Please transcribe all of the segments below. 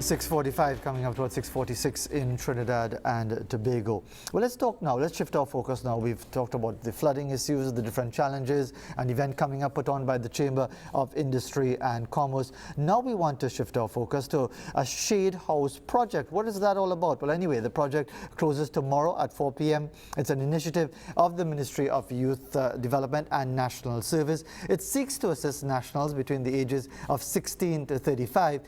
6:45 coming up towards 6:46 in Trinidad and Tobago. Well, let's talk now. Let's shift our focus now. We've talked about the flooding issues, the different challenges, an event coming up put on by the Chamber of Industry and Commerce. Now we want to shift our focus to a shade house project. What is that all about? Well, anyway, the project closes tomorrow at 4 p.m. It's an initiative of the Ministry of Youth Development and National Service. It seeks to assist nationals between the ages of 16 to 35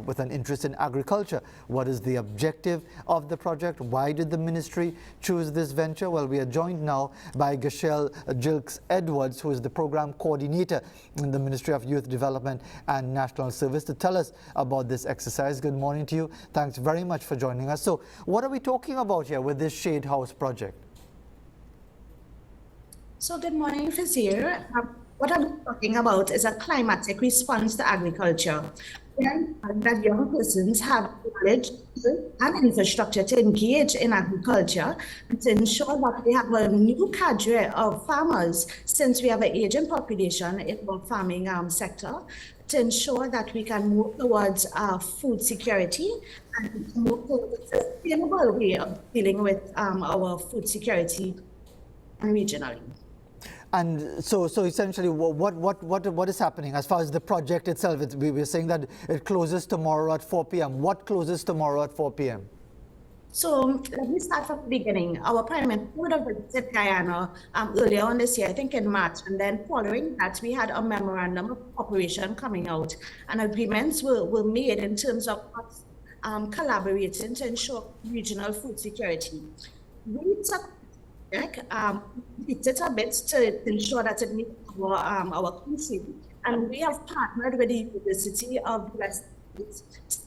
with an interest in agriculture. What is the objective of the project? Why did the ministry choose this venture? Well, we are joined now by Gashelle Jilks-Edwards, who is the program coordinator in the Ministry of Youth Development and National Service, to tell us about this exercise. Good morning to you. Thanks very much for joining us. So what are we talking about here with this Shade House project? So good morning, Fazir. What I'm talking about is a climatic response to agriculture. That young persons have knowledge and infrastructure to engage in agriculture and to ensure that we have a new cadre of farmers, since we have an aging population in the farming sector, to ensure that we can move towards food security and move towards a sustainable way of dealing with our food security regionally. And so essentially, what is happening as far as the project itself? We were saying that it closes tomorrow at 4 p.m. What closes tomorrow at 4 p.m.? So let me start from the beginning. Our Prime Minister would have visited Guyana earlier on this year, I think in March, and then following that, we had a memorandum of cooperation coming out, and agreements were made in terms of us collaborating to ensure regional food security. We took a bit to ensure that it meets our country, and we have partnered with the University of West to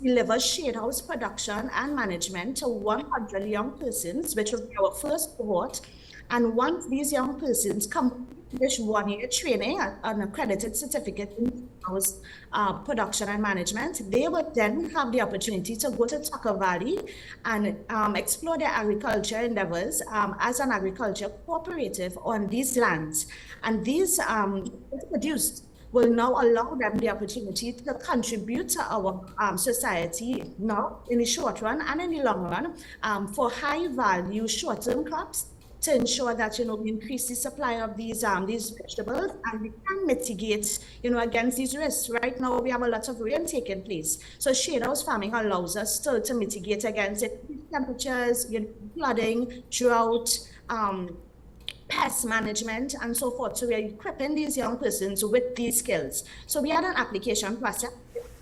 deliver shade house production and management to 100 young persons, which will be our first cohort. And once these young persons complete this one-year training, an accredited certificate in house production and management, they would then have the opportunity to go to Tucker Valley and explore their agriculture endeavors as an agriculture cooperative on these lands. And these produced will now allow them the opportunity to contribute to our society now in the short run and in the long run for high value short-term crops, to ensure that we increase the supply of these vegetables, and we can mitigate against these risks. Right now we have a lot of rain taking place, so shade house farming allows us still to mitigate against it, temperatures, flooding, drought, pest management, and so forth. So we are equipping these young persons with these skills. So we had an application process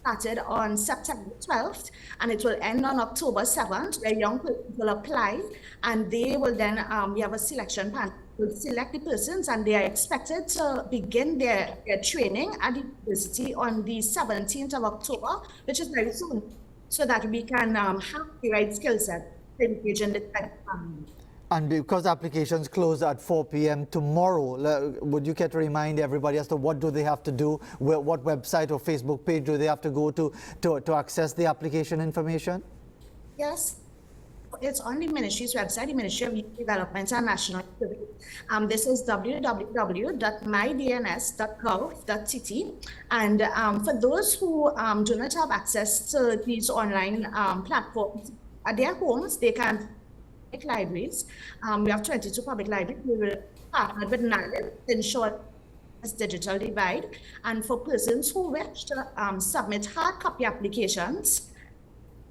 started on September 12th, and it will end on October 7th, where young people will apply, and they will then, we have a selection panel, will select the persons, and they are expected to begin their training at the university on the 17th of October, which is very soon, so that we can have the right skill set to engage in the type of And because applications close at 4 p.m. tomorrow, would you care to remind everybody as to what do they have to do, what website or Facebook page do they have to go to access the application information? Yes, it's on the ministry's website, the Ministry of Youth Development and National Service. This is www.mydns.gov.tt. And for those who do not have access to these online platforms at their homes, they can libraries. We have 22 public libraries. We will partner with NAREI to ensure this digital divide. And for persons who wish to submit hard copy applications,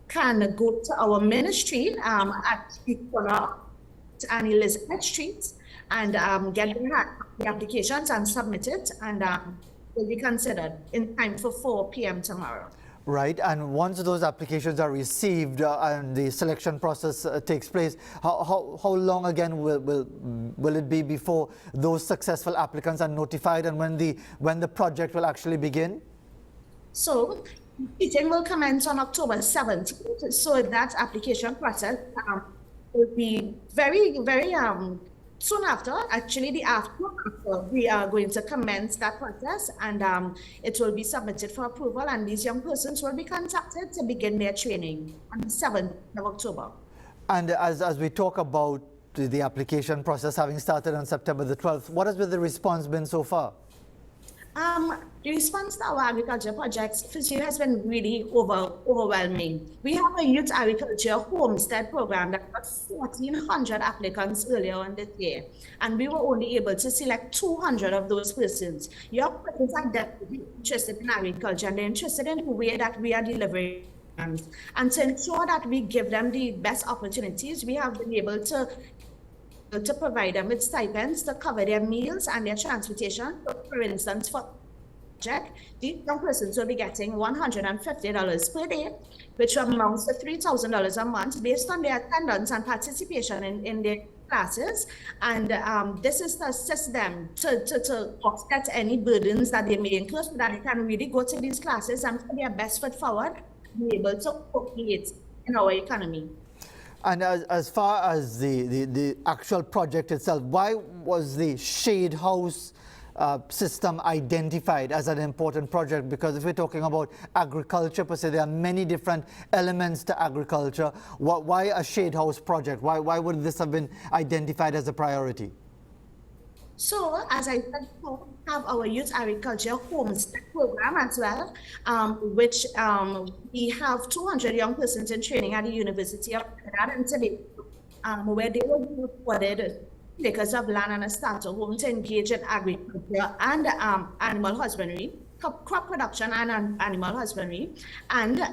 can go to our ministry at the corner and Elizabeth Street and get their hard copy applications and submit it, and will be considered in time for 4 p.m. tomorrow. Right, and once those applications are received and the selection process takes place, how long again will it be before those successful applicants are notified, and when the project will actually begin? So teaching will commence on October 17th, so that application process will be very soon after. Actually, the after we are going to commence that process, and it will be submitted for approval, and these young persons will be contacted to begin their training on the 7th of October. And as we talk about the application process having started on September the 12th, what has been the response been so far? The response to our agriculture projects this year has been really overwhelming. We have a youth agriculture homestead program that got 1,400 applicants earlier on this year, and we were only able to select 200 of those persons. Young persons are definitely interested in agriculture, and they're interested in the way that we are delivering. And to ensure that we give them the best opportunities, we have been able to provide them with stipends to cover their meals and their transportation. So for instance, for project, these young persons will be getting $150 per day, which amounts to $3,000 a month based on their attendance and participation in their classes. And this is to assist them to offset any burdens that they may incur so that they can really go to these classes and put their best foot forward, be able to co-create in our economy. And as far as the actual project itself, why was the shade house system identified as an important project? Because if we're talking about agriculture per se, there are many different elements to agriculture. Why a shade house project? Why would this have been identified as a priority? So, as I said, we have our youth agriculture homestead program as well, which we have 200 young persons in training at the University of Trinidad and Tobago, where they will be afforded acres of land and a starter home to engage in agriculture and animal husbandry, crop production and animal husbandry. And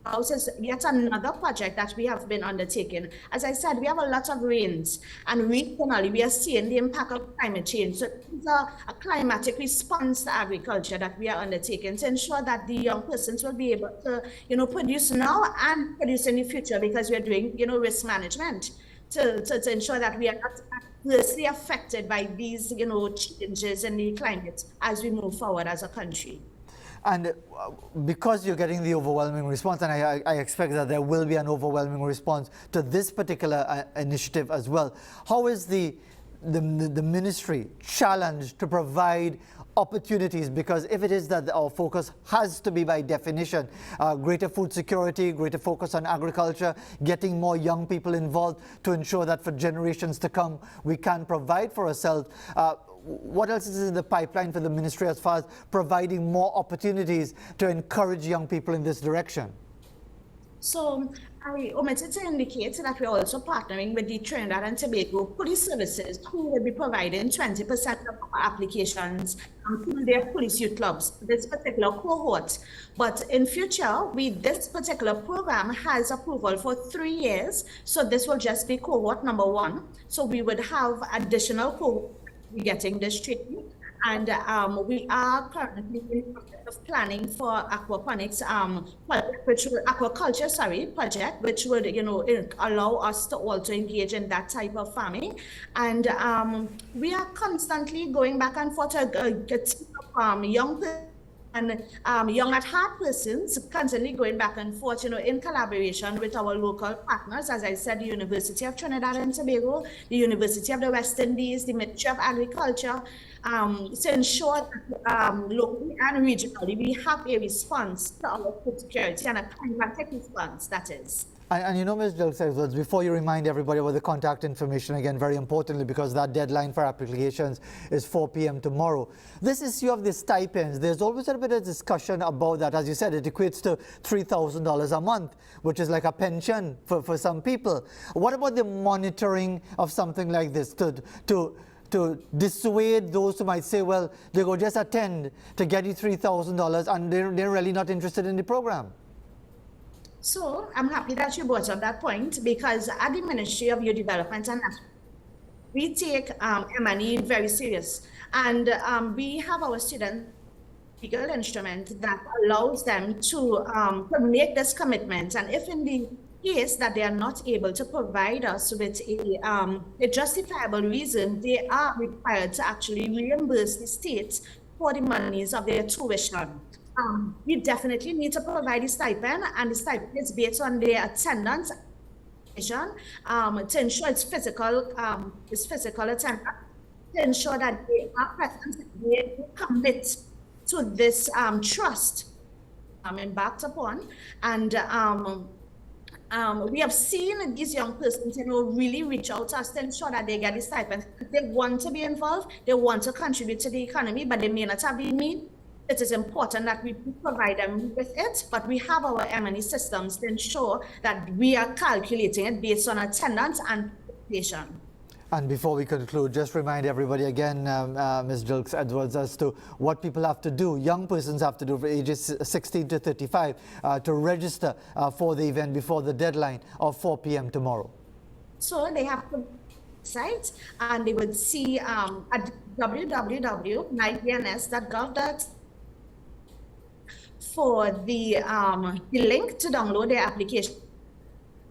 house is yet another project that we have been undertaking. As I said, we have a lot of rains, and regionally we are seeing the impact of climate change. So it's a climatic response to agriculture that we are undertaking to ensure that the young persons will be able to, produce now and produce in the future, because we are doing, risk management to ensure that we are not adversely affected by these, changes in the climate as we move forward as a country. And because you're getting the overwhelming response, and I expect that there will be an overwhelming response to this particular initiative as well, how is the ministry challenged to provide opportunities? Because if it is that our focus has to be by definition greater food security, greater focus on agriculture, getting more young people involved to ensure that for generations to come we can provide for ourselves, what else is in the pipeline for the ministry as far as providing more opportunities to encourage young people in this direction? So I omitted to indicate that we're also partnering with the Trinidad and Tobago Police Services, who will be providing 20% of our applications to their police youth clubs, this particular cohort. But in future, this particular program has approval for 3 years. So this will just be cohort number 1. So we would have additional cohorts getting this training, and we are currently in the process of planning for aquaponics project, which would allow us to also engage in that type of farming. And we are constantly going back and forth to get young and young at heart persons, constantly going back and forth, in collaboration with our local partners. As I said, the University of Trinidad and Tobago, the University of the West Indies, the Ministry of Agriculture, to ensure that locally and regionally we have a response to our food security, and a climatic response, that is. And Ms. Dilks, before you remind everybody about the contact information, again, very importantly, because that deadline for applications is 4 p.m. tomorrow. This issue of the stipends, there's always a bit of discussion about that. As you said, it equates to $3,000 a month, which is like a pension for some people. What about the monitoring of something like this to dissuade those who might say, well, they go just attend to get you $3,000 and they're really not interested in the program? So I'm happy that you brought up that point, because at the Ministry of Youth Development and we take M&E very serious, and we have our student legal instrument that allows them to make this commitment. And if in the case that they are not able to provide us with a justifiable reason, they are required to actually reimburse the state for the monies of their tuition. We definitely need to provide the stipend, and the stipend is based on their attendance to ensure it's physical attendance, to ensure that they are present, they commit to this trust embarked upon, and We have seen these young persons, really reach out to us to ensure that they get the stipend. They want to be involved, they want to contribute to the economy, but they may not have the means. It is important that we provide them with it, but we have our M&E systems to ensure that we are calculating it based on attendance and participation. And before we conclude, just remind everybody again, Ms. Jilks Edwards, as to what people have to do, young persons have to do for ages 16 to 35 to register for the event before the deadline of 4 p.m. tomorrow. So they have to site and they would see at www.mydns.gov for the link to download their application.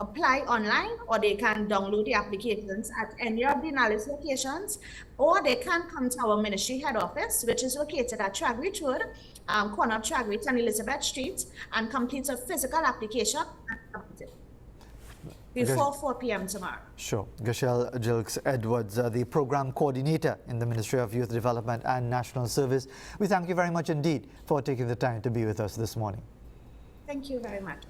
Apply online, or they can download the applications at any of the NAREI locations, or they can come to our ministry head office, which is located at Tragreach Road, corner of Tragreach and Elizabeth Street, and complete a physical application before 4 p.m. tomorrow. Sure. Gashelle Jilks Edwards, the program coordinator in the Ministry of Youth Development and National Service. We thank you very much indeed for taking the time to be with us this morning. Thank you very much.